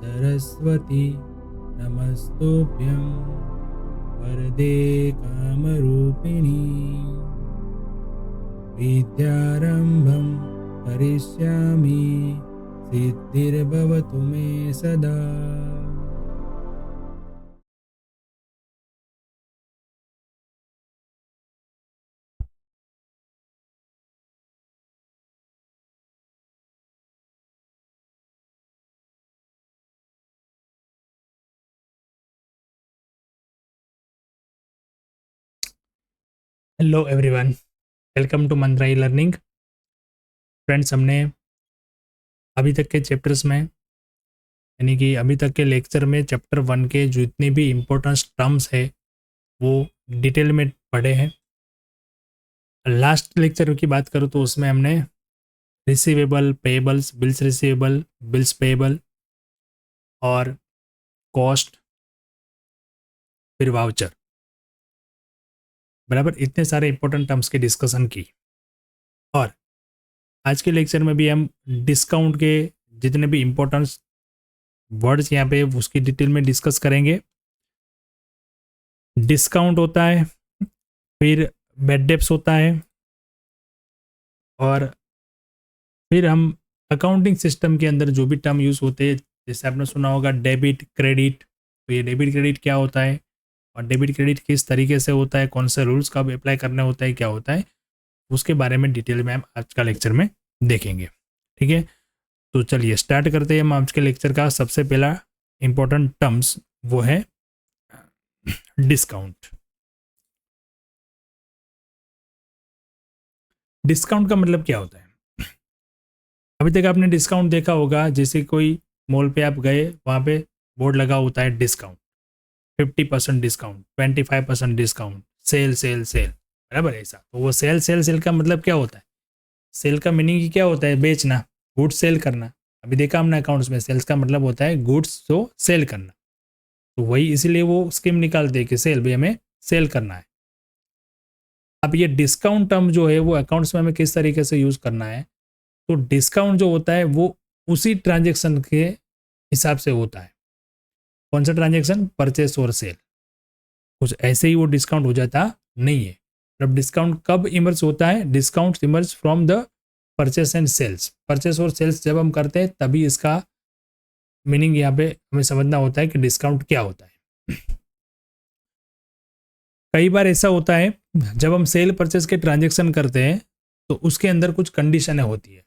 सरस्वती नमस्तुभ्यं वरदे कामरूपिणी विद्यारम्भं करिष्यामि सिद्धिर्भवतु मे सदा। Hello everyone, welcome to Mantra e learning. Friends, हमने अभी तक के चैप्टर्स में यानी कि अभी तक के लेक्चर में चैप्टर 1 के जितने भी इम्पोर्टेंट टर्म्स है वो डिटेल में पढ़े हैं। लास्ट लेक्चर की बात करूँ तो उसमें हमने receivable, payables, bills receivable, bills payable और कॉस्ट, फिर वाउचर, बराबर इतने सारे इंपॉर्टेंट टर्म्स की डिस्कशन की। और आज के लेक्चर में भी हम डिस्काउंट के जितने भी इम्पोर्टेंट वर्ड्स यहाँ पे उसकी डिटेल में डिस्कस करेंगे। डिस्काउंट होता है, फिर बैड डेप्स होता है, और फिर हम अकाउंटिंग सिस्टम के अंदर जो भी टर्म यूज़ होते हैं, जैसे आपने सुना होगा डेबिट क्रेडिट, तो ये डेबिट क्रेडिट क्या होता है और डेबिट क्रेडिट किस तरीके से होता है, कौन से रूल्स कब अप्लाई करने होता है, क्या होता है, उसके बारे में डिटेल में हम आज का लेक्चर में देखेंगे। ठीक है, तो चलिए स्टार्ट करते हैं हम आज के लेक्चर का। सबसे पहला इंपॉर्टेंट टर्म्स वो है डिस्काउंट। डिस्काउंट का मतलब क्या होता है? अभी तक आपने डिस्काउंट देखा होगा, जैसे कोई मॉल पे आप गए, वहाँ पे बोर्ड लगा होता है discount, 50% discount, 25% discount, sale sale sale, बराबर ऐसा। तो वो सेल सेल सेल का मतलब क्या होता है? सेल का मीनिंग ही क्या होता है? बेचना, गुड्स सेल करना। अभी देखा हमने अकाउंट्स में, सेल्स का मतलब होता है गुड्स को सेल करना। तो वही इसीलिए वो स्कीम निकालते हैं कि सेल भी हमें सेल करना है। अब ये डिस्काउंट टर्म जो है वो अकाउंट्स में हमें किस तरीके से यूज़ करना है? तो डिस्काउंट जो होता है वो उसी ट्रांजेक्शन के हिसाब से होता है। कौन सा ट्रांजेक्शन? परचेस और सेल। कुछ ऐसे ही वो डिस्काउंट हो जाता नहीं है। अब डिस्काउंट कब इमर्ज होता है? Discount emerge from the purchase and sales. Purchase और सेल्स जब हम करते हैं तभी इसका मीनिंग यहाँ पे हमें समझना होता है कि डिस्काउंट क्या होता है। कई बार ऐसा होता है जब हम सेल परचेस के ट्रांजेक्शन करते हैं तो उसके अंदर कुछ कंडीशनें होती है,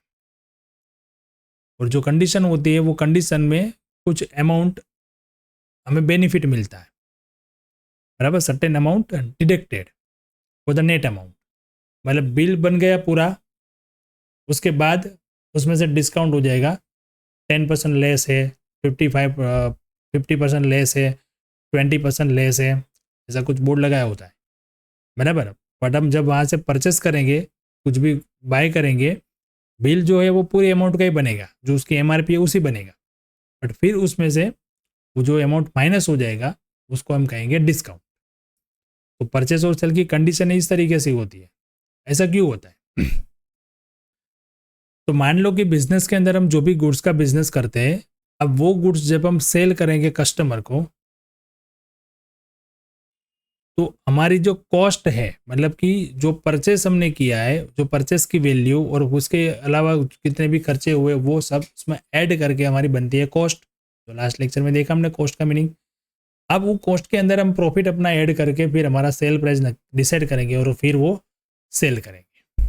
और जो कंडीशन होती है वो कंडीशन में कुछ अमाउंट हमें बेनिफिट मिलता है, बराबर। Certain amount deducted for the net amount, मतलब बिल बन गया पूरा, उसके बाद उसमें से डिस्काउंट हो जाएगा, 10% लेस है, 50% लेस है, 20% लेस है, ऐसा कुछ बोर्ड लगाया होता है, बराबर। बट हम जब वहाँ से परचेस करेंगे, कुछ भी बाय करेंगे, बिल जो है वो पूरी अमाउंट का ही बनेगा, जो उसकी एमआरपी है उसी बनेगा, बट फिर उसमें से वो जो अमाउंट माइनस हो जाएगा उसको हम कहेंगे डिस्काउंट। तो परचेस और सेल की कंडीशन इस तरीके से होती है। ऐसा क्यों होता है? तो मान लो कि बिजनेस के अंदर हम जो भी गुड्स का बिजनेस करते हैं, अब वो गुड्स जब हम सेल करेंगे कस्टमर को, तो हमारी जो कॉस्ट है, मतलब कि जो परचेस हमने किया है, जो परचेस की वैल्यू और उसके अलावा कितने भी खर्चे हुए वो सब उसमें ऐड करके हमारी बनती है कॉस्ट। तो लास्ट लेक्चर में देखा हमने कॉस्ट का मीनिंग। अब वो कॉस्ट के अंदर हम प्रॉफिट अपना ऐड करके फिर हमारा सेल प्राइस डिसाइड करेंगे और फिर वो सेल करेंगे।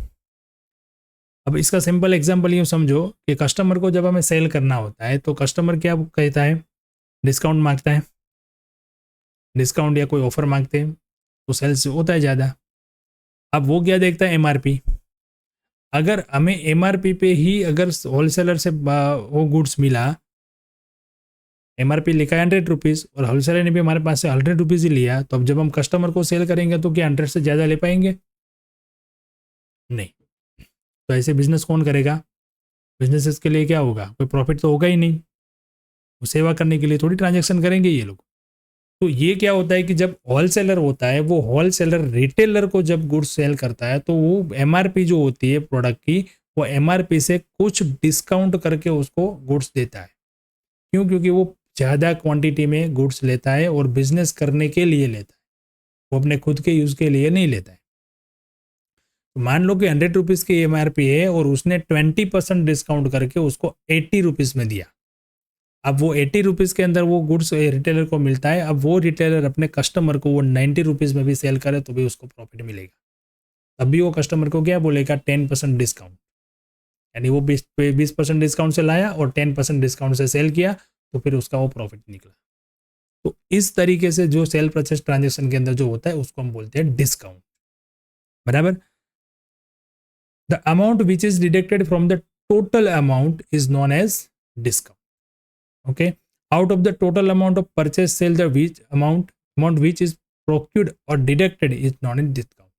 अब इसका सिंपल एग्जांपल यूँ समझो कि कस्टमर को जब हमें सेल करना होता है तो कस्टमर क्या कहता है? डिस्काउंट मांगता है, डिस्काउंट या कोई ऑफर मांगते हैं तो सेल्स होता है ज़्यादा। अब वो क्या देखता है? एमआरपी। अगर हमें एमआरपी पे ही अगर होलसेलर से वो गुड्स मिला, एमआरपी लिखा है 100 रुपीज़ और होलसेलर ने भी हमारे पास से 100 रुपीज़ ही लिया, तो अब जब हम कस्टमर को सेल करेंगे तो क्या 100 से ज़्यादा ले पाएंगे? नहीं। तो ऐसे बिजनेस कौन करेगा? बिजनेसेस के लिए क्या होगा? कोई प्रॉफिट तो होगा ही नहीं। वो सेवा करने के लिए थोड़ी ट्रांजेक्शन करेंगे ये लोग। तो ये क्या होता है कि जब होलसेलर होता है वो होलसेलर रिटेलर को जब गुड्स सेल करता है तो वो एमआरपी जो होती है प्रोडक्ट की, वो एमआरपी से कुछ डिस्काउंट करके उसको गुड्स देता है। क्यों? क्योंकि वो ज़्यादा क्वांटिटी में गुड्स लेता है और बिजनेस करने के लिए लेता है, वो अपने खुद के यूज़ के लिए नहीं लेता है। तो मान लो कि 100 रुपीज़ की एमआरपी है और उसने 20% डिस्काउंट करके उसको 80 रुपीज़ में दिया। अब वो 80 रुपीज़ के अंदर वो गुड्स रिटेलर को मिलता है। अब वो रिटेलर अपने कस्टमर को वो 90 रुपीज़ में भी सेल करे तो भी उसको प्रॉफिट मिलेगा। तब भी वो कस्टमर को क्या बोलेगा? 10% डिस्काउंट। यानी वो 20% डिस्काउंट से लाया और 10% डिस्काउंट से सेल किया, तो फिर उसका वो प्रॉफिट निकला। तो इस तरीके से जो सेल परचेस ट्रांजेक्शन के अंदर जो होता है उसको हम बोलते हैं डिस्काउंट। बराबर। The amount which is deducted from the total amount is known as discount. Okay, out of the total amount of purchase sale the which amount which is procured or deducted is not in discount।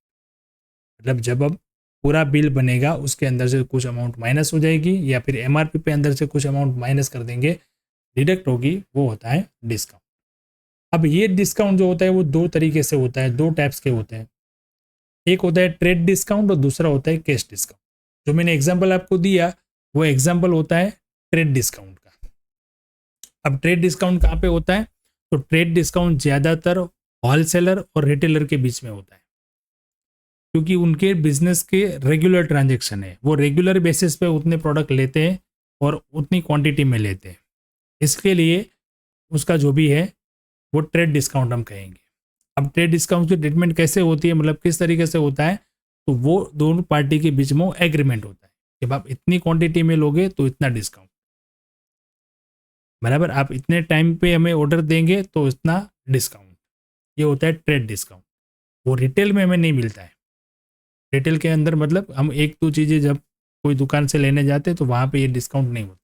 मतलब जब अब पूरा bill बनेगा उसके अंदर से कुछ amount minus हो जाएगी या फिर एमआरपी पे अंदर से कुछ अमाउंट माइनस कर देंगे, डिडक्ट होगी, वो होता है डिस्काउंट। अब ये डिस्काउंट जो होता है वो दो तरीके से होता है, दो टाइप्स के होते हैं। एक होता है ट्रेड डिस्काउंट और दूसरा होता है कैश डिस्काउंट। जो मैंने एग्जाम्पल आपको दिया वो एग्जाम्पल होता है ट्रेड डिस्काउंट का। अब ट्रेड डिस्काउंट कहाँ पे होता है? तो ट्रेड डिस्काउंट ज़्यादातर होलसेलर और रिटेलर के बीच में होता है, क्योंकि उनके बिजनेस के रेगुलर ट्रांजैक्शन है, वो रेगुलर बेसिस पे उतने प्रोडक्ट लेते हैं और उतनी क्वांटिटी में लेते हैं। इसके लिए उसका जो भी है वो ट्रेड डिस्काउंट हम कहेंगे। अब ट्रेड डिस्काउंट की ट्रीटमेंट कैसे होती है, मतलब किस तरीके से होता है? तो वो दोनों पार्टी के बीच में एग्रीमेंट होता है, जब आप इतनी क्वांटिटी में लोगे तो इतना डिस्काउंट, बराबर, आप इतने टाइम पे हमें ऑर्डर देंगे तो इतना डिस्काउंट। ये होता है ट्रेड डिस्काउंट। वो रिटेल में हमें नहीं मिलता है। रिटेल के अंदर मतलब हम एक दो चीज़ें जब कोई दुकान से लेने जाते हैं तो वहाँ पे ये डिस्काउंट नहीं होता।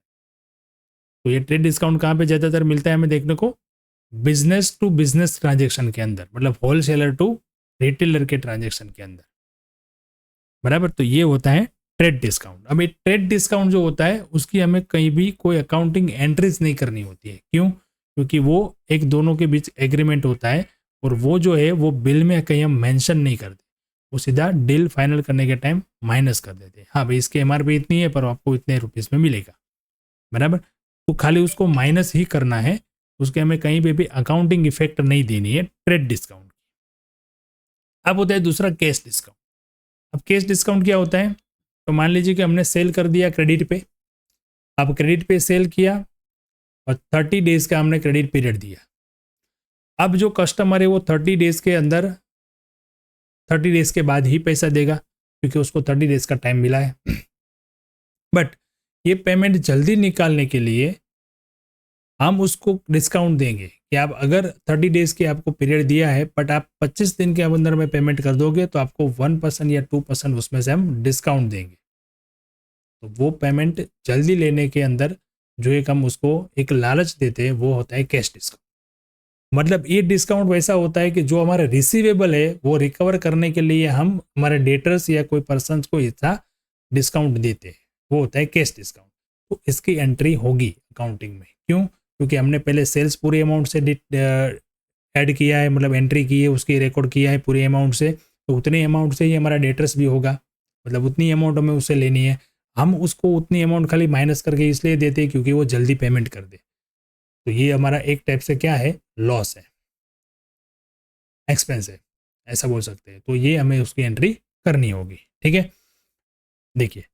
तो ये ट्रेड डिस्काउंट कहाँ पे ज़्यादातर मिलता है हमें देखने को? बिजनेस टू बिजनेस ट्रांजेक्शन के अंदर, मतलब होलसेलर टू रिटेलर के ट्रांजेक्शन के अंदर, बराबर। तो ये होता है ट्रेड डिस्काउंट। अब ये ट्रेड डिस्काउंट जो होता है उसकी हमें कहीं भी कोई अकाउंटिंग एंट्रीज नहीं करनी होती है। क्यों? क्योंकि वो एक दोनों के बीच एग्रीमेंट होता है और वो जो है वो बिल में कहीं हम मेंशन नहीं करते, वो सीधा डील फाइनल करने के टाइम माइनस कर देते हैं। हाँ भाई, इसके एमआरपी इतनी है पर आपको इतने रुपीज़ में मिलेगा, बराबर। तो खाली उसको माइनस ही करना है, उसके हमें कहीं पे भी अकाउंटिंग इफेक्ट नहीं देनी है ट्रेड डिस्काउंट। अब होता है दूसरा कैश डिस्काउंट। अब कैश डिस्काउंट क्या होता है? तो मान लीजिए कि हमने सेल कर दिया क्रेडिट पे। अब क्रेडिट पे सेल किया और 30 डेज का हमने क्रेडिट पीरियड दिया। अब जो कस्टमर है वो 30 डेज के अंदर 30 डेज के बाद ही पैसा देगा, क्योंकि उसको 30 डेज का टाइम मिला है। बट ये पेमेंट जल्दी निकालने के लिए हम उसको डिस्काउंट देंगे कि आप अगर 30 डेज की आपको पीरियड दिया है बट आप 25 दिन के अंदर में पेमेंट कर दोगे तो आपको 1% या 2% उसमें से हम डिस्काउंट देंगे। तो वो पेमेंट जल्दी लेने के अंदर जो एक हम उसको एक लालच देते हैं वो होता है कैश डिस्काउंट। मतलब ये डिस्काउंट वैसा होता है कि जो हमारा रिसीवेबल है वो रिकवर करने के लिए हम हमारे डेटर्स या कोई पर्सन को इतना डिस्काउंट देते हैं, वो होता है कैश डिस्काउंट। तो इसकी एंट्री होगी अकाउंटिंग में। क्यों? क्योंकि हमने पहले सेल्स पूरे अमाउंट से ऐड किया है, मतलब एंट्री की है, उसकी रिकॉर्ड किया है पूरे अमाउंट से, तो उतने अमाउंट से ही हमारा डेटर्स भी होगा, मतलब उतनी अमाउंट हमें उससे लेनी है। हम उसको उतनी अमाउंट खाली माइनस करके इसलिए देते हैं क्योंकि वो जल्दी पेमेंट कर दे। तो ये हमारा एक टाइप से क्या है? लॉस है, एक्सपेंस है, ऐसा बोल सकते हैं। तो ये हमें उसकी एंट्री करनी होगी। ठीक है, देखिए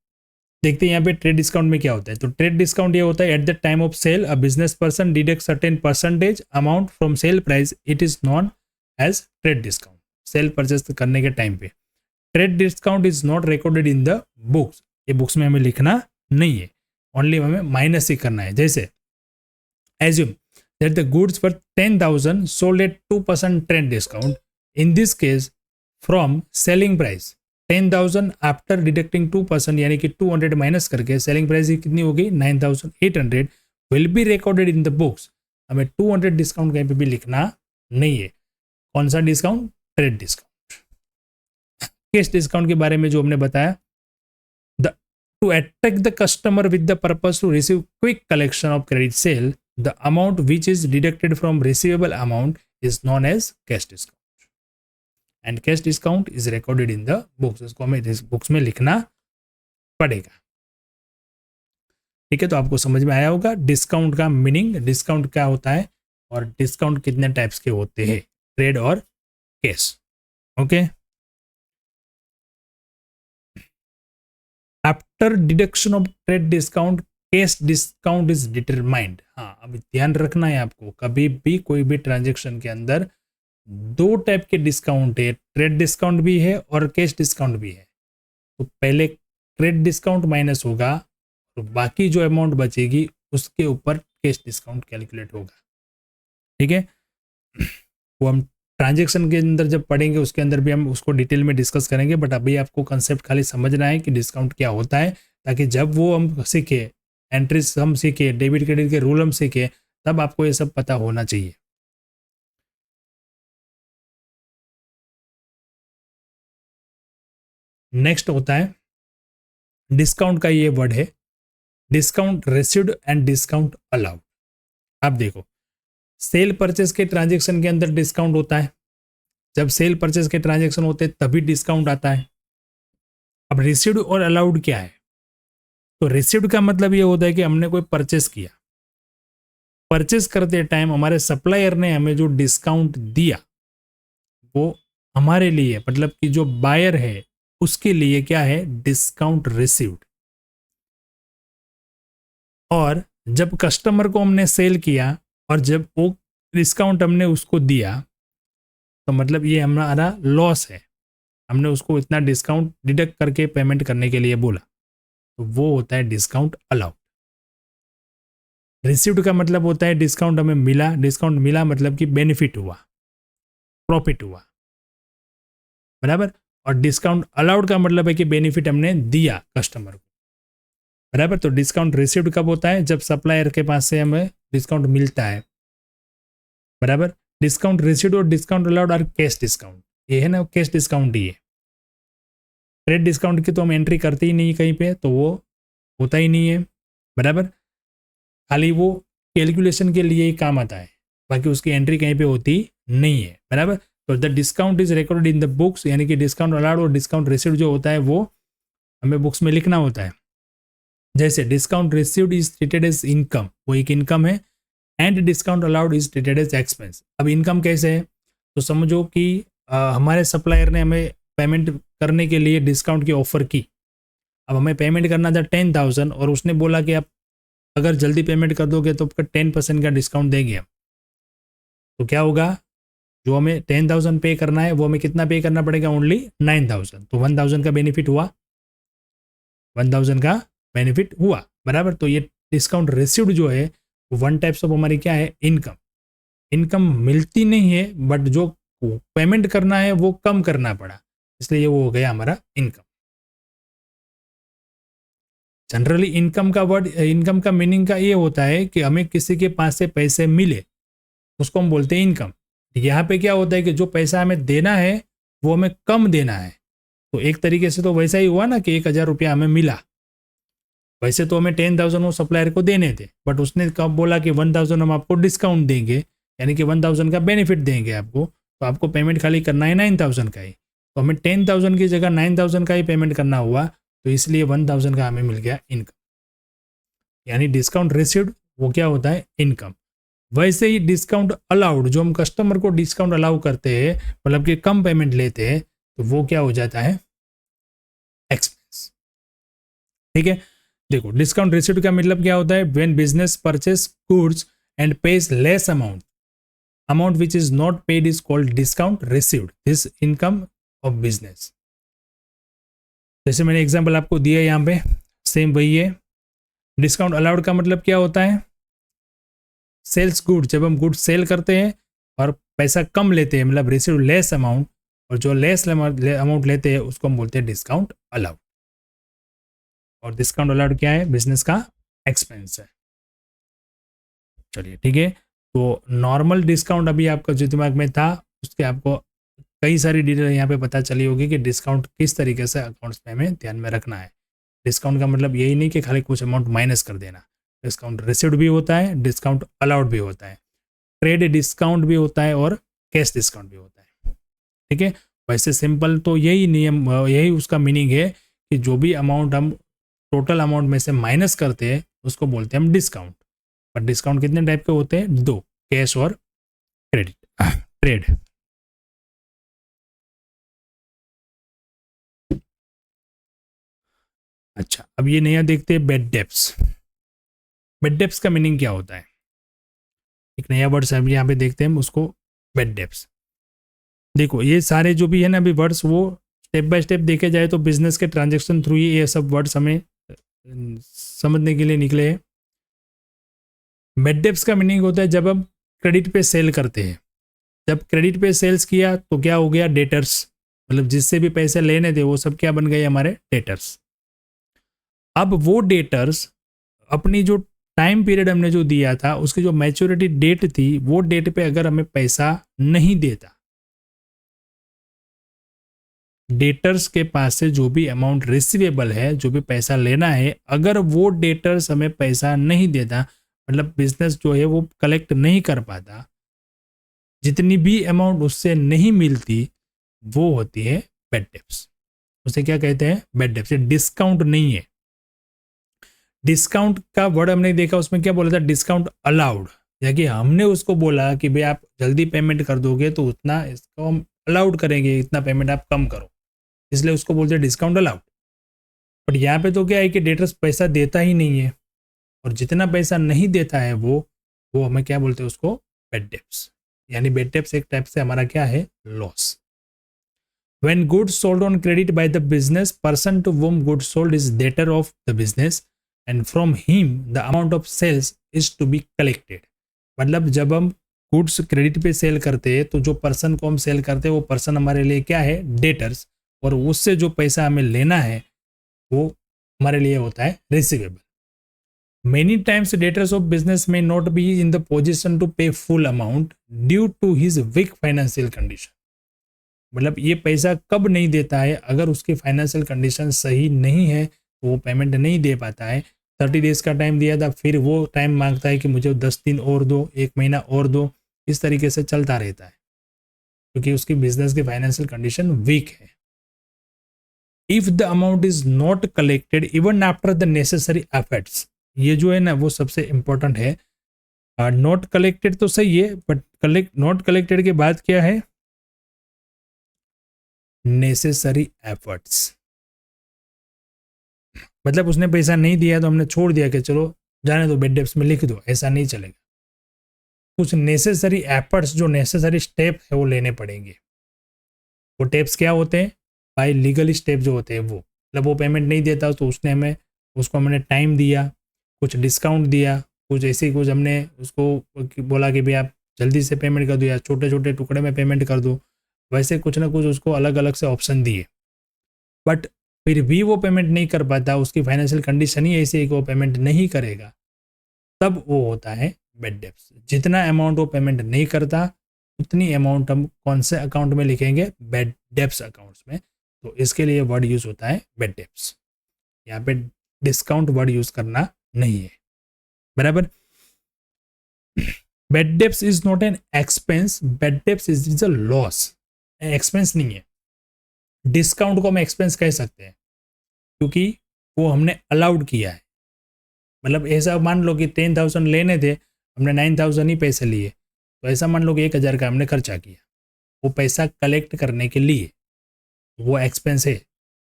देखते हैं यहाँ पे ट्रेड डिस्काउंट में क्या होता है। तो ट्रेड डिस्काउंट ये होता है at the time of sale a business person deduct certain percentage amount from sale price, it is known as trade discount. Sale purchase करने के टाइम पे trade discount is not recorded in the books. ये books में हमें लिखना नहीं है, only हमें माइनस ही करना है। जैसे assume that the goods were 10,000 sold at 2% trade discount. In this case, from selling price 10,000 after deducting 2% यानी कि 200 माइनस करके सेलिंग प्राइस कितनी होगी? 9,800 will be recorded in the books. हमें 200 डिस्काउंट कहीं पे भी लिखना नहीं है। कौन सा discount? Trade discount. Cash discount के बारे में जो हमने बताया, to attract the customer with the purpose to receive quick collection of credit sale, the amount which is deducted from receivable amount is known as cash discount and cash discount is recorded in the books. इसको हमें books में लिखना पड़ेगा। ठीक है, तो आपको समझ में आया होगा डिस्काउंट का मीनिंग, डिस्काउंट क्या होता है और डिस्काउंट कितने टाइप्स के होते हैं, ट्रेड और cash. Okay, after deduction of trade discount cash discount is determined. हाँ, अब ध्यान रखना है आपको, कभी भी कोई भी ट्रांजेक्शन के अंदर दो टाइप के डिस्काउंट है, ट्रेड डिस्काउंट भी है और कैश डिस्काउंट भी है। तो पहले ट्रेड डिस्काउंट माइनस होगा तो बाकी जो अमाउंट बचेगी उसके ऊपर कैश डिस्काउंट कैलकुलेट होगा। ठीक है, वो हम ट्रांजेक्शन के अंदर जब पढ़ेंगे उसके अंदर भी हम उसको डिटेल में डिस्कस करेंगे, बट अभी आपको कंसेप्ट खाली समझना है कि डिस्काउंट क्या होता है, ताकि जब वो हम सीखे, एंट्रीज हम सीखे, डेबिट क्रेडिट के रूल हम सीखे, तब आपको ये सब पता होना चाहिए। नेक्स्ट होता है डिस्काउंट का ये वर्ड है discount received and discount allowed. आप देखो, सेल परचेज के ट्रांजेक्शन के अंदर डिस्काउंट होता है, जब सेल परचेज के ट्रांजेक्शन होते हैं तभी डिस्काउंट आता है। अब रिसीव्ड और अलाउड क्या है? तो रिसीव्ड का मतलब ये होता है कि हमने कोई परचेस किया, परचेस करते टाइम हमारे सप्लायर ने हमें जो डिस्काउंट दिया वो हमारे लिए, मतलब कि जो बायर है उसके लिए क्या है, डिस्काउंट रिसीव्ड। और जब कस्टमर को हमने सेल किया और जब वो डिस्काउंट हमने उसको दिया तो मतलब ये हमारा लॉस है, हमने उसको इतना डिस्काउंट डिडक्ट करके पेमेंट करने के लिए बोला, तो वो होता है डिस्काउंट अलाउड। रिसीव्ड का मतलब होता है डिस्काउंट हमें मिला, डिस्काउंट मिला मतलब कि बेनिफिट हुआ, प्रॉफिट हुआ, बराबर। और डिस्काउंट अलाउड का मतलब है कि बेनिफिट हमने दिया कस्टमर को, बराबर। तो डिस्काउंट रिसीव्ड कब होता है, जब सप्लायर के पास से हमें डिस्काउंट मिलता है, बराबर। डिस्काउंट रिसीव्ड और डिस्काउंट अलाउड और कैश डिस्काउंट, ये है ना कैश डिस्काउंट ही है। ट्रेड डिस्काउंट की तो हम एंट्री करते ही नहीं कहीं पे, तो वो होता ही नहीं है, बराबर। खाली वो कैलकुलेशन के लिए ही काम आता है, बाकी उसकी एंट्री कहीं पे होती नहीं है, बराबर। तो the discount is recorded in the books, यानी कि डिस्काउंट अलाउड और डिस्काउंट रिसीव्ड जो होता है वो हमें बुक्स में लिखना होता है। जैसे discount received is treated as income, वो एक इनकम है, and discount allowed is treated as expense. अब इनकम कैसे है, तो समझो कि हमारे सप्लायर ने हमें पेमेंट करने के लिए डिस्काउंट की ऑफर की। अब हमें पेमेंट करना था 10,000 और उसने बोला कि आप अगर जल्दी पेमेंट कर दोगे तो आपका 10% का डिस्काउंट देंगे हम। तो क्या होगा, जो हमें 10,000 पे करना है वो हमें कितना पे करना पड़ेगा, ओनली 9,000। तो 1,000 का बेनिफिट हुआ, 1,000 का बेनिफिट हुआ, बराबर। तो ये डिस्काउंट रिसीव्ड जो है वन टाइप्स ऑफ हमारी क्या है, इनकम। इनकम मिलती नहीं है बट जो पेमेंट करना है वो कम करना पड़ा, इसलिए वो हो गया हमारा इनकम। जनरली इनकम का वर्ड, इनकम का मीनिंग का ये होता है कि हमें किसी के पास से पैसे मिले, उसको हम बोलते हैं इनकम। यहाँ पे क्या होता है कि जो पैसा हमें देना है वो हमें कम देना है। तो एक तरीके से तो वैसा ही हुआ ना कि 1,000 रुपया हमें मिला, वैसे तो हमें 10,000 वो सप्लायर को देने थे, बट उसने कब बोला कि 1,000 हम आपको डिस्काउंट देंगे, यानी कि 1,000 का बेनिफिट देंगे आपको, तो आपको पेमेंट खाली करना है 9,000 का ही। तो हमें 10,000 की जगह 9,000 का ही पेमेंट करना हुआ, तो इसलिए 1,000 का हमें मिल गया इनकम, यानी डिस्काउंट रिसीव्ड वो क्या होता है, इनकम। वैसे ही डिस्काउंट अलाउड, जो हम कस्टमर को डिस्काउंट अलाउ करते हैं, मतलब कि कम पेमेंट लेते हैं, तो वो क्या हो जाता है, एक्सपेंस। ठीक है, देखो डिस्काउंट रिसीव्ड का मतलब क्या होता है, when business purchase goods and page less amount which is not paid is called discount received, this income of business. जैसे मैंने एग्जांपल आपको दिया यहाँ पे, सेम वही है। डिस्काउंट अलाउड का मतलब क्या होता है, सेल्स गुड, जब हम गुड सेल करते हैं और पैसा कम लेते हैं, मतलब रिसीव लेस अमाउंट, और जो लेस अमाउंट लेते हैं उसको हम बोलते हैं डिस्काउंट अलाउड। और डिस्काउंट अलाउड क्या है, बिजनेस का एक्सपेंस है। चलिए ठीक है, तो नॉर्मल डिस्काउंट अभी आपका जो दिमाग में था उसके आपको कई सारी डिटेल यहाँ पे पता चली होगी कि डिस्काउंट किस तरीके से अकाउंट्स में हमें ध्यान में रखना है। डिस्काउंट का मतलब यही नहीं कि खाली कुछ अमाउंट माइनस कर देना, डिस्काउंट रिसीव्ड भी होता है, डिस्काउंट अलाउड भी होता है, ट्रेड डिस्काउंट भी होता है और कैश डिस्काउंट भी होता है। ठीक है, वैसे सिंपल तो यही नियम, यही उसका मीनिंग है कि जो भी अमाउंट हम टोटल अमाउंट में से माइनस करते हैं उसको बोलते हैं हम डिस्काउंट। पर डिस्काउंट कितने टाइप के होते हैं? दो, कैश और क्रेडिट ट्रेड। अच्छा, अब ये नया देखते हैं बैड डेब्ट्स। बैड डेब्ट्स का मीनिंग क्या होता है? एक नया वर्ड्स है यहाँ पे देखते हैं हम उसको, बैड डेब्ट्स। देखो ये सारे जो भी है ना अभी वर्ड्स, वो स्टेप बाय स्टेप देखे जाए तो बिजनेस के ट्रांजेक्शन थ्रू ही ये सब वर्ड्स हमें समझने के लिए निकले हैं। बैड डेब्ट्स का मीनिंग होता है जब हम क्रेडिट पे सेल करते हैं। जब क्रेडिट पे सेल्स किया तो क्या हो गया? डेटर्स, मतलब जिससे भी पैसे लेने थे वो सब क्या बन गए? हमारे डेटर्स। अब वो डेटर्स अपनी जो टाइम पीरियड हमने जो दिया था उसकी जो मैच्योरिटी डेट थी वो डेट पे अगर हमें पैसा नहीं देता, डेटर्स के पास से जो भी अमाउंट रिसीवेबल है, जो भी पैसा लेना है, अगर वो डेटर्स हमें पैसा नहीं देता, मतलब बिजनेस जो है वो कलेक्ट नहीं कर पाता, जितनी भी अमाउंट उससे नहीं मिलती, वो होती है बैड डेब्ट्स। उसे क्या कहते हैं? Bad debts. डिस्काउंट नहीं है। डिस्काउंट का वर्ड हमने देखा, उसमें क्या बोला था? डिस्काउंट अलाउड, या कि हमने उसको बोला कि भाई आप जल्दी पेमेंट कर दोगे तो उतना इसको हम अलाउड करेंगे, इतना पेमेंट आप कम करो, इसलिए उसको बोलते हैं डिस्काउंट अलाउड। बट यहाँ पे तो क्या है कि डेटर्स पैसा देता ही नहीं है, और जितना पैसा नहीं देता है वो हमें क्या बोलते हैं? उसको बैड डेब्ट्स। यानी बैड डेब्ट्स एक टाइप से हमारा क्या है? Loss. When goods sold on credit by the business person to whom goods sold is debtor of the business and from him the amount of sales is to be collected। मतलब जब हम goods credit पे cell करते हैं तो जो person को हम सेल करते हैं वो पर्सन हमारे लिए क्या है? डेटर्स, और उससे जो पैसा हमें लेना है वो हमारे लिए होता है receivable. Many times debtors of business may not be in the position to pay full amount due to his weak financial condition। मतलब ये पैसा कब नहीं देता है? अगर उसकी फाइनेंशियल कंडीशन सही नहीं है तो वो पेमेंट नहीं दे पाता है। 30 डेज का टाइम दिया था, फिर वो टाइम मांगता है कि मुझे 10 दिन और दो, 1 महीना और दो, इस तरीके से चलता रहता है क्योंकि उसकी बिजनेस की फाइनेंशियल कंडीशन वीक है। If the amount is not collected even after the necessary efforts, ये जो है ना वो सबसे इंपॉर्टेंट है। नॉट कलेक्टेड तो सही है, बट नॉट कलेक्टेड के बाद क्या है? Necessary efforts. मतलब उसने पैसा नहीं दिया तो हमने छोड़ दिया कि चलो जाने दो, बैड डेब्ट्स में लिख दो, ऐसा नहीं चलेगा। कुछ नेसेसरी एफर्ट्स, जो नेसेसरी स्टेप है वो लेने पड़ेंगे। वो टेप्स क्या होते हैं? बाय लीगल स्टेप जो होते हैं वो, मतलब वो पेमेंट नहीं देता तो उसको हमने टाइम दिया, कुछ डिस्काउंट दिया, कुछ ऐसे कुछ हमने उसको बोला कि भाई आप जल्दी से पेमेंट कर दो या छोटे छोटे टुकड़े में पेमेंट कर दो, वैसे कुछ ना कुछ उसको अलग अलग से ऑप्शन दिए। बट फिर भी वो पेमेंट नहीं कर पाता, उसकी फाइनेंशियल कंडीशन ही ऐसी है कि वो पेमेंट नहीं करेगा, तब वो होता है बैड डेब्ट्स। जितना अमाउंट वो पेमेंट नहीं करता उतनी अमाउंट हम कौन से अकाउंट में लिखेंगे? बैड डेब्ट्स अकाउंट्स में। तो इसके लिए वर्ड यूज होता है बैड डेब्ट्स। यहाँ पे डिस्काउंट वर्ड यूज करना नहीं है, बराबर। Bad debts is not an expense, bad debts is a loss. Expense नहीं है। डिस्काउंट को हम एक्सपेंस कह सकते हैं क्योंकि वो हमने अलाउड किया है। मतलब ऐसा मान लो कि 10,000 लेने थे, हमने 9,000 ही पैसे लिए, तो ऐसा मान लो कि 1,000 का हमने खर्चा किया, वो पैसा कलेक्ट करने के लिए, वो एक्सपेंस है।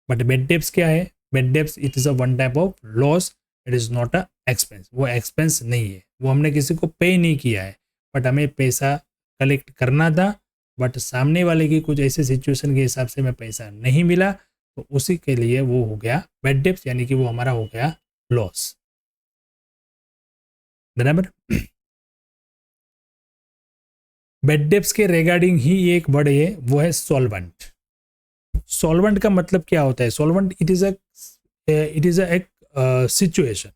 बट बैड डेब्ट्स क्या है? Bad debts it is a one type of loss, it is not a expense. वो एक्सपेंस नहीं है, वो हमने किसी को पे नहीं किया है, बट हमें पैसा कलेक्ट करना था, बट सामने वाले की कुछ ऐसे सिचुएशन के हिसाब से हमें पैसा नहीं मिला, तो उसी के लिए वो हो गया बैड डेब्ट्स, यानी कि वो हमारा हो गया लॉस, बराबर। बैड डेब्ट्स के रिगार्डिंग ही एक वर्ड है, वो है सॉल्वेंट। सॉल्वेंट का मतलब क्या होता है? सॉल्वेंट इट इज एक सिचुएशन,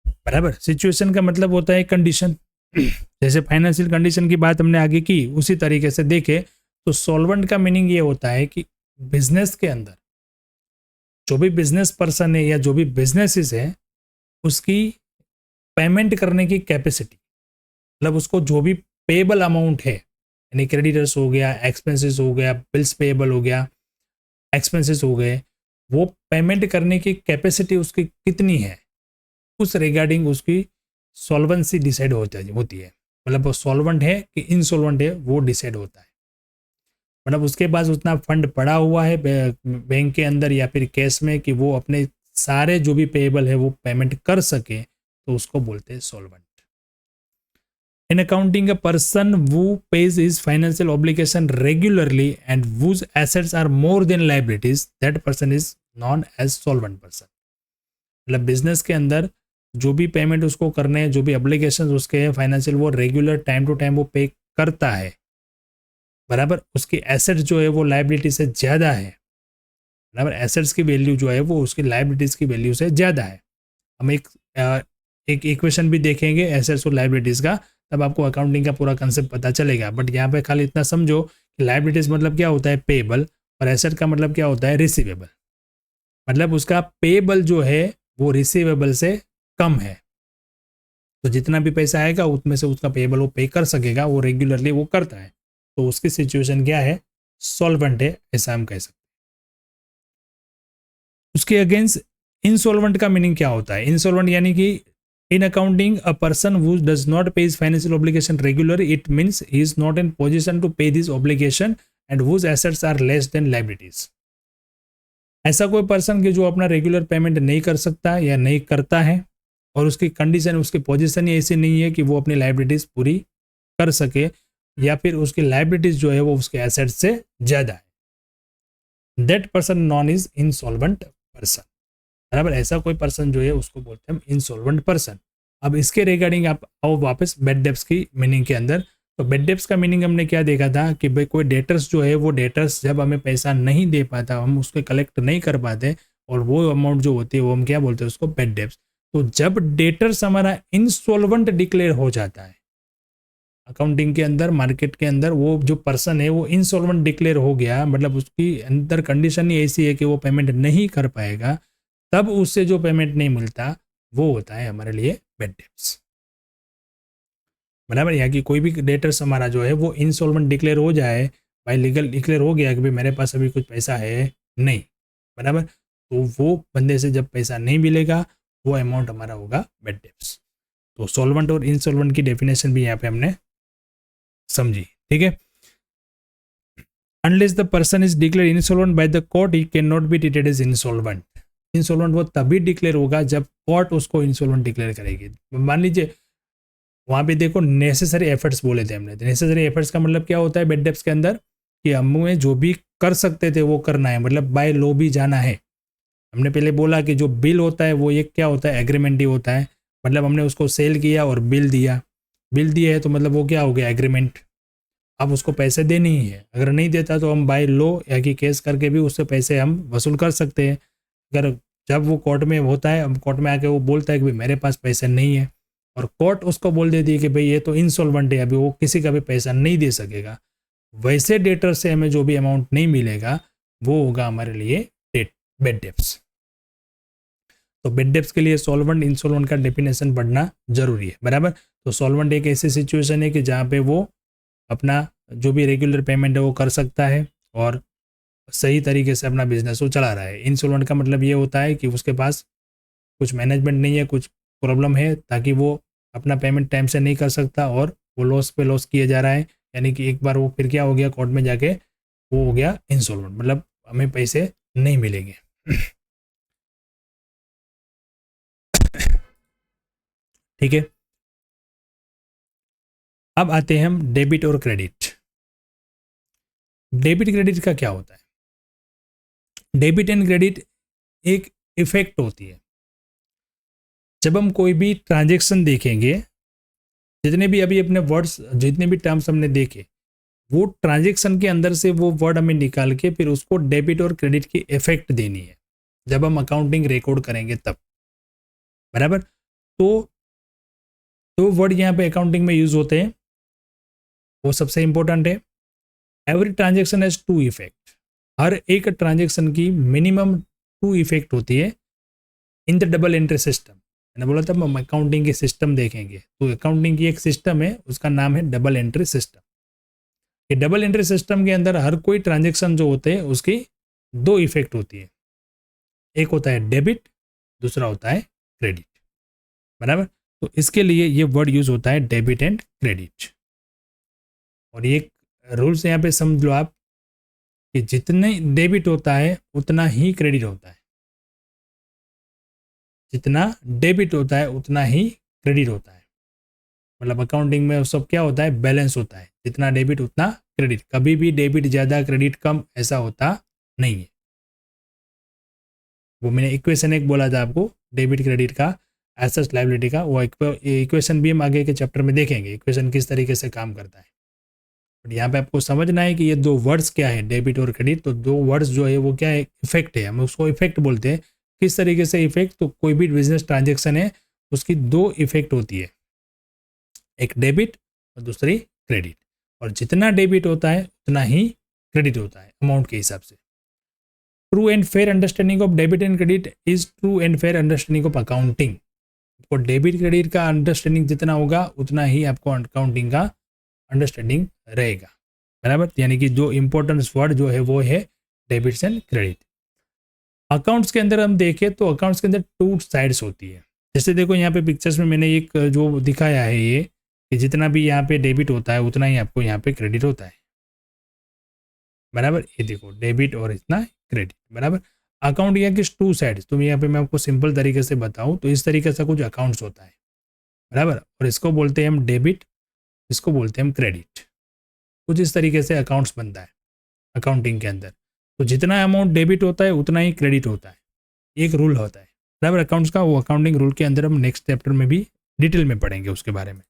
बराबर। सिचुएशन का मतलब होता है कंडीशन। जैसे फाइनेंशियल कंडीशन की बात हमने आगे की, उसी तरीके से देखे तो सॉल्वेंट का मीनिंग ये होता है कि बिजनेस के अंदर जो भी बिजनेस पर्सन है या जो भी बिजनेसेस है उसकी पेमेंट करने की कैपेसिटी, मतलब उसको जो भी पेबल अमाउंट है यानी क्रेडिटर्स हो गया, एक्सपेंसेस हो गया, बिल्स पेएबल हो गया, एक्सपेंसेस हो गए, वो पेमेंट करने की कैपेसिटी उसकी कितनी है, उस रिगार्डिंग उसकी सॉल्वेंसी डिसाइड होती है। मतलब वो सॉल्वेंट है कि इनसॉल्वेंट है वो डिसाइड होता है। मतलब उसके पास उतना फंड पड़ा हुआ है बैंक के अंदर या फिर कैश में कि वो अपने सारे जो भी पेएबल है वो पेमेंट कर सके, तो उसको बोलते हैं solvent. In accounting, a person who pays his financial obligation regularly and whose assets are more than liabilities, that person is known as solvent person. मतलब बिजनेस के अंदर जो भी पेमेंट उसको करने हैं, जो भी ऑब्लिगेशंस उसके हैं फाइनेंशियल, वो रेगुलर टाइम टू टाइम वो पे करता है, बराबर। उसकी एसेट जो है वो लाइबिलिटी से ज़्यादा है, बराबर। एसेट्स की वैल्यू जो है वो उसकी लाइबिलिटीज़ की वैल्यू से ज़्यादा है। हम एक इक्वेशन भी देखेंगे एसेट्स और लाइबिलिटीज़ का, तब आपको अकाउंटिंग का पूरा कंसेप्ट पता चलेगा। बट यहाँ पे खाली इतना समझो कि लाइबिलिटीज़ मतलब क्या होता है, पेएबल, और एसेट का मतलब क्या होता है, रिसीवेबल। मतलब उसका पेएबल जो है वो रिसीवेबल से कम है, तो जितना भी पैसा आएगा उसमें से उसका पेएबल वो पे कर सकेगा, वो रेगुलरली वो करता है, तो उसकी सिचुएशन क्या है, सॉल्वेंट है, ऐसा हम कह सकते हैं। उसके अगेंस्ट इनसॉल्वेंट का मीनिंग क्या होता है? इनसॉल्वेंट यानी कि in accounting a person who does not pay his financial obligation regular, it means he is not in position to pay this obligation and whose assets are less than liabilities. ऐसा कोई person कि जो अपना regular payment नहीं कर सकता या नहीं करता है, और उसकी कंडीशन, उसकी पोजीशन ही ऐसी नहीं है कि वो अपनी लाइबिलिटीज पूरी कर सके, या फिर उसकी लाइबिलिटीज जो है वो उसके एसेट्स से ज़्यादा है, that person non is insolvent person, बराबर। ऐसा कोई पर्सन जो है उसको बोलते हैं हम इंसॉल्वेंट पर्सन। अब इसके रिगार्डिंग आप आओ वापस बेड डेब्ट्स की मीनिंग के अंदर। तो बेड डेब्ट्स का मीनिंग हमने क्या देखा था कि भाई कोई डेटर्स जो है वो डेटर्स जब हमें पैसा नहीं दे पाता, हम उसको कलेक्ट नहीं कर पाते, और वो अमाउंट जो होती है वो हम क्या बोलते हैं, उसको बेड डेब्ट्स। तो जब डेटर्स हमारा इंसॉल्वेंट डिक्लेयर हो जाता है अकाउंटिंग के अंदर, मार्केट के अंदर, वो जो पर्सन है वो इंसॉल्वेंट डिक्लेयर हो गया, मतलब उसकी अंदर कंडीशन ही ऐसी है कि वो पेमेंट नहीं कर पाएगा, तब उससे जो पेमेंट नहीं मिलता वो होता है हमारे लिए बेड डेब्ट्स, बराबर। यहाँ की कोई भी डेटर्स हमारा जो है वो इंसॉल्वेंट डिक्लेयर हो जाए, भाई लीगल डिक्लेयर हो गया कि भाई मेरे पास अभी कुछ पैसा है नहीं, बराबर, तो वो बंदे से जब पैसा नहीं मिलेगा वो अमाउंट हमारा होगा बेड डेब्ट्स। तो सॉल्वेंट और इंसॉल्वेंट की डेफिनेशन भी यहाँ पे हमने समझी, ठीक है। Unless the person is declare insolvent by the court, he can not be treated as insolvent. Insolvent वो तभी डिक्लेयर होगा जब कोर्ट उसको इंसॉल्वेंट डिक्लेयर करेगी। मान लीजिए वहाँ पे देखो नेसेसरी एफर्ट्स बोले थे हमने। नेसेसरी एफर्ट्स का मतलब क्या होता है बेड डेब्ट्स के अंदर, कि हमें जो भी कर सकते थे वो करना है, मतलब बाय लॉ भी जाना है। हमने पहले बोला कि जो बिल होता है वो एक क्या होता है, एग्रीमेंट ही होता है। मतलब हमने उसको सेल किया और बिल दिया, बिल दिया है तो मतलब वो क्या हो गया, एग्रीमेंट। अब उसको पैसे देने ही है, अगर नहीं देता तो हम बाय लॉ या कि केस करके भी उससे पैसे हम वसूल कर सकते हैं। अगर जब वो कोर्ट में होता है, अब कोर्ट में आके वो बोलता है कि भाई मेरे पास पैसे नहीं है, और कोर्ट उसको बोल देती है कि भाई ये तो इंसॉल्वेंट है, अभी वो किसी का भी पैसा नहीं दे सकेगा, वैसे डेटर से हमें जो भी अमाउंट नहीं मिलेगा वो होगा हमारे लिए बेड डेब्ट्स। तो बेड डेब्ट्स के लिए सॉल्वेंट इंसॉल्वेंट का डेफिनेशन पढ़ना जरूरी है, बराबर। तो सॉल्वेंट एक ऐसी सिचुएशन है कि जहाँ पे वो अपना जो भी रेगुलर पेमेंट है वो कर सकता है और सही तरीके से अपना बिजनेस वो चला रहा है। इंसॉल्वेंट का मतलब ये होता है कि उसके पास कुछ मैनेजमेंट नहीं है, कुछ प्रॉब्लम है, ताकि वो अपना पेमेंट टाइम से नहीं कर सकता और वो लॉस पे लॉस किए जा रहा है, यानी कि एक बार वो फिर क्या हो गया, कोर्ट में जाके वो हो गया इंसॉल्वेंट, मतलब हमें पैसे नहीं मिलेंगे। ठीक है। अब आते हैं हम डेबिट और क्रेडिट। डेबिट क्रेडिट का क्या होता है? डेबिट एंड क्रेडिट एक इफेक्ट होती है। जब हम कोई भी ट्रांजेक्शन देखेंगे, जितने भी अभी अपने वर्ड्स, जितने भी टर्म्स हमने देखे, वो ट्रांजेक्शन के अंदर से वो वर्ड हमें निकाल के फिर उसको डेबिट और क्रेडिट की इफेक्ट देनी है जब हम अकाउंटिंग रिकॉर्ड करेंगे तब, बराबर। तो दो वर्ड यहाँ पे अकाउंटिंग में यूज होते हैं, वो सबसे इंपॉर्टेंट है। Every transaction has to effect. हर एक ट्रांजेक्शन की मिनिमम टू इफेक्ट होती है in the double entry system. मैंने बोला था हम अकाउंटिंग के सिस्टम देखेंगे, तो अकाउंटिंग की एक सिस्टम है, उसका नाम है डबल एंट्री सिस्टम। कि डबल एंट्री सिस्टम के अंदर हर कोई ट्रांजेक्शन जो होते हैं उसकी दो इफेक्ट होती है, एक होता है डेबिट, दूसरा होता है क्रेडिट, बराबर। तो इसके लिए ये वर्ड यूज होता है डेबिट एंड क्रेडिट। और ये रूल्स यहाँ पे समझ लो आप कि जितने डेबिट होता है उतना ही क्रेडिट होता है, जितना डेबिट होता है उतना ही क्रेडिट होता है। मतलब अकाउंटिंग में सब क्या होता है, बैलेंस होता है, जितना डेबिट उतना क्रेडिट, कभी भी डेबिट ज़्यादा क्रेडिट कम ऐसा होता नहीं है। वो मैंने इक्वेशन एक बोला था आपको डेबिट क्रेडिट का, एसेट्स लायबिलिटी का, वो इक्वेशन भी हम आगे के चैप्टर में देखेंगे इक्वेशन किस तरीके से काम करता है। बट यहाँ पे आपको समझना है कि ये दो वर्ड्स क्या है, डेबिट और क्रेडिट। तो दो वर्ड्स जो है वो क्या है, इफेक्ट है, हम उसको इफेक्ट बोलते हैं। किस तरीके से इफेक्ट, तो कोई भी बिजनेस ट्रांजेक्शन है उसकी दो इफेक्ट होती है, एक डेबिट और दूसरी क्रेडिट। और जितना डेबिट होता है उतना ही क्रेडिट होता है अमाउंट के हिसाब से। True and fair understanding of debit and credit is true and fair understanding of accounting. आपको डेबिट क्रेडिट का अंडरस्टैंडिंग जितना होगा उतना ही आपको अकाउंटिंग का अंडरस्टैंडिंग रहेगा, बराबर। यानी कि जो इंपॉर्टेंस वर्ड जो है वो है डेबिट्स एंड क्रेडिट। अकाउंट्स के अंदर हम देखें तो अकाउंट्स के अंदर टू साइड्स होती है। जैसे देखो यहाँ पे पिक्चर्स में मैंने एक जो दिखाया है ये कि जितना भी यहाँ पे डेबिट होता है उतना ही आपको यहाँ पे क्रेडिट होता है, बराबर। ये देखो डेबिट और इतना क्रेडिट, बराबर। अकाउंट यहाँ की टू साइड्स, तो यहाँ पे मैं आपको सिंपल तरीके से बताऊँ तो इस तरीके से कुछ अकाउंट्स होता है, बराबर। और इसको बोलते हैं हम डेबिट, इसको बोलते हैं हम क्रेडिट। कुछ इस तरीके से अकाउंट्स बनता है अकाउंटिंग के अंदर। तो जितना अमाउंट डेबिट होता है उतना ही क्रेडिट होता है, एक रूल होता है, बराबर, अकाउंट्स का। वो अकाउंटिंग रूल के अंदर हम नेक्स्ट चैप्टर में भी डिटेल में पढ़ेंगे उसके बारे में।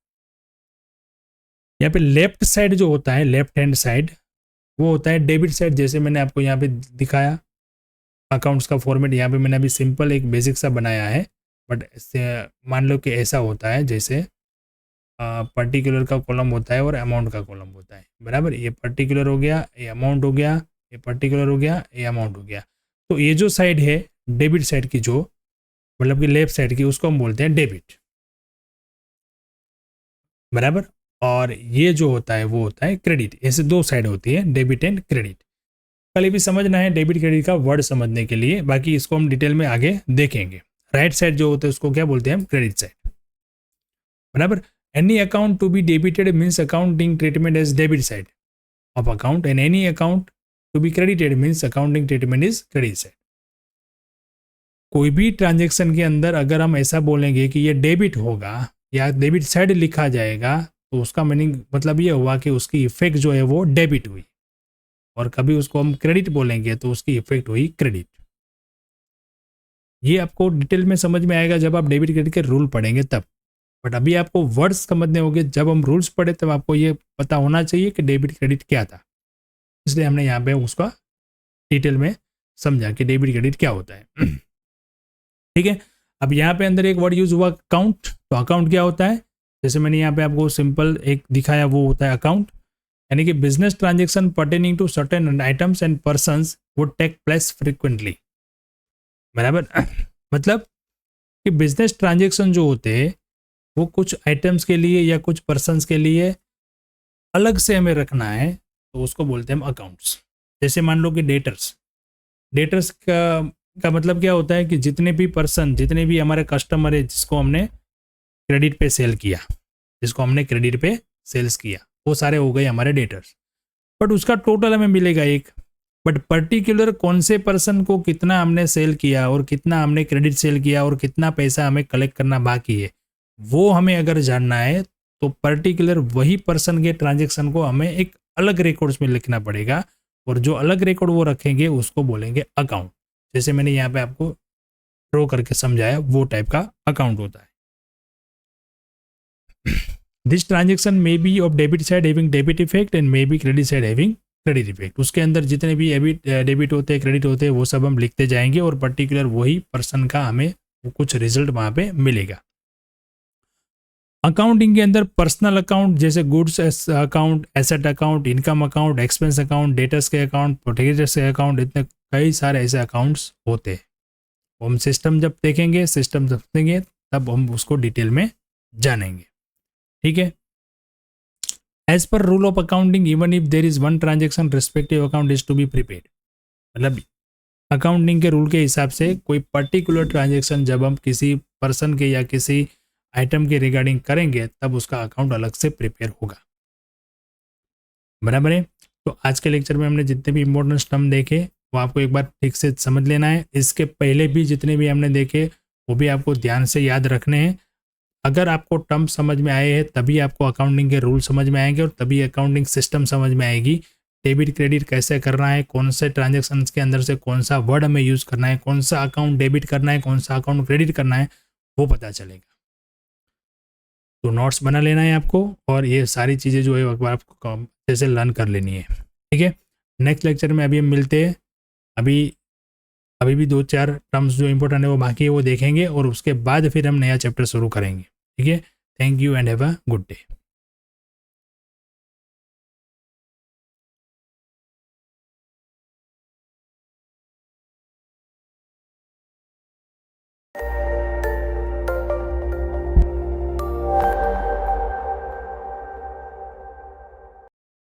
यहाँ पे लेफ्ट साइड जो होता है, लेफ्ट हैंड साइड, वो होता है डेबिट साइड। जैसे मैंने आपको यहाँ पे दिखाया अकाउंट्स का फॉर्मेट, यहाँ पे मैंने अभी सिंपल एक बेसिक सा बनाया है। बट मान लो कि ऐसा होता है जैसे पर्टिकुलर का कॉलम होता है और अमाउंट का कॉलम होता है, बराबर। ये पर्टिकुलर हो गया, ये अमाउंट हो गया, ये पर्टिकुलर हो गया, ये अमाउंट हो गया। तो ये जो साइड है डेबिट साइड की, जो मतलब कि लेफ्ट साइड की, उसको हम बोलते हैं डेबिट, बराबर। और ये जो होता है वो होता है क्रेडिट। ऐसे दो साइड होती है, डेबिट एंड क्रेडिट। कल ये भी समझना है डेबिट क्रेडिट का वर्ड समझने के लिए, बाकी इसको हम डिटेल में आगे देखेंगे। राइट साइड जो होता है उसको क्या बोलते हैं हम, क्रेडिट साइड, बराबर। Any account to be debited means accounting treatment as debit side of account, and any account to be credited means accounting treatment is credit side. कोई भी ट्रांजेक्शन के अंदर अगर हम ऐसा बोलेंगे कि ये डेबिट होगा या डेबिट साइड लिखा जाएगा, तो उसका मीनिंग मतलब ये हुआ कि उसकी इफेक्ट जो है वो डेबिट हुई। और कभी उसको हम क्रेडिट बोलेंगे तो उसकी इफेक्ट हुई क्रेडिट। ये आपको डिटेल में समझ में आएगा जब आप डेबिट क्रेडिट के रूल पढ़ेंगे तब। बट अभी आपको वर्ड्स समझने होंगे, जब हम रूल्स पढ़े तब आपको ये पता होना चाहिए कि डेबिट क्रेडिट क्या था। इसलिए हमने यहाँ पे उसका डिटेल में समझा कि डेबिट क्रेडिट क्या होता है। ठीक है। अब यहाँ पे अंदर एक वर्ड यूज हुआ अकाउंट। तो अकाउंट क्या होता है, जैसे मैंने यहाँ पे आपको सिंपल एक दिखाया, वो होता है अकाउंट। यानी कि business transaction pertaining to certain items and persons would take place frequently, बराबर। मतलब कि बिजनेस ट्रांजेक्शन जो होते हैं वो कुछ आइटम्स के लिए या कुछ पर्सन्स के लिए अलग से हमें रखना है, तो उसको बोलते हैं हम अकाउंट्स। जैसे मान लो कि डेटर्स, डेटर्स का मतलब क्या होता है कि जितने भी पर्सन, जितने भी हमारे कस्टमर है जिसको हमने क्रेडिट पे सेल किया, जिसको हमने क्रेडिट पे सेल्स किया, वो सारे हो गए हमारे डेटर्स। बट उसका टोटल हमें मिलेगा एक। बट पर्टिकुलर कौन से पर्सन को कितना हमने सेल किया और कितना हमने क्रेडिट सेल किया और कितना पैसा हमें कलेक्ट करना बाकी है, वो हमें अगर जानना है तो पर्टिकुलर वही पर्सन के ट्रांजेक्शन को हमें एक अलग रिकॉर्ड्स में लिखना पड़ेगा। और जो अलग रिकॉर्ड वो रखेंगे उसको बोलेंगे अकाउंट। जैसे मैंने यहाँ पे आपको ड्रॉ करके समझाया, वो टाइप का अकाउंट होता है। This transaction may be of debit side having debit effect and may be credit side having credit effect. उसके अंदर जितने भी डेबिट होते हैं, क्रेडिट होते हैं, वो सब हम लिखते जाएंगे और पर्टिकुलर वही पर्सन का हमें कुछ रिजल्ट वहाँ पे मिलेगा। अकाउंटिंग के अंदर पर्सनल अकाउंट जैसे goods account, asset account, income account, expense account, debtors के अकाउंट, प्रोटेक्टर्स के अकाउंट, इतने कई सारे ऐसे अकाउंट्स होते हैं। हम सिस्टम जब देखेंगे, सिस्टम जब देखेंगे तब हम उसको डिटेल में जानेंगे। ठीक है। As per rule of accounting even if there is one transaction respective account is to be prepaid. मतलब अकाउंटिंग के रूल के हिसाब से कोई पर्टिकुलर ट्रांजेक्शन जब हम किसी पर्सन के या किसी आइटम के रिगार्डिंग करेंगे तब उसका अकाउंट अलग से प्रिपेयर होगा। बराबर है। तो आज के लेक्चर में हमने जितने भी इंपॉर्टेंट टर्म देखे वो आपको एक बार ठीक से समझ लेना है। इसके पहले भी जितने भी हमने देखे वो भी आपको ध्यान से याद रखने हैं। अगर आपको टर्म समझ में आए हैं तभी आपको अकाउंटिंग के रूल समझ में आएंगे और तभी अकाउंटिंग सिस्टम समझ में आएगी। डेबिट क्रेडिट कैसे करना है, कौन से ट्रांजेक्शन्स के अंदर से कौन सा वर्ड हमें यूज़ करना है, कौन सा अकाउंट डेबिट करना है, कौन सा अकाउंट क्रेडिट करना है, वो पता चलेगा। तो नोट्स बना लेना है आपको और ये सारी चीज़ें जो है एक बार आपको अच्छे से लर्न कर लेनी है। ठीक है, नेक्स्ट लेक्चर में अभी हम मिलते हैं। अभी भी 2-4 टर्म्स जो इंपॉर्टेंट है वो बाकी है वो देखेंगे और उसके बाद फिर हम नया चैप्टर शुरू करेंगे। ठीक है, thank you and have a good day.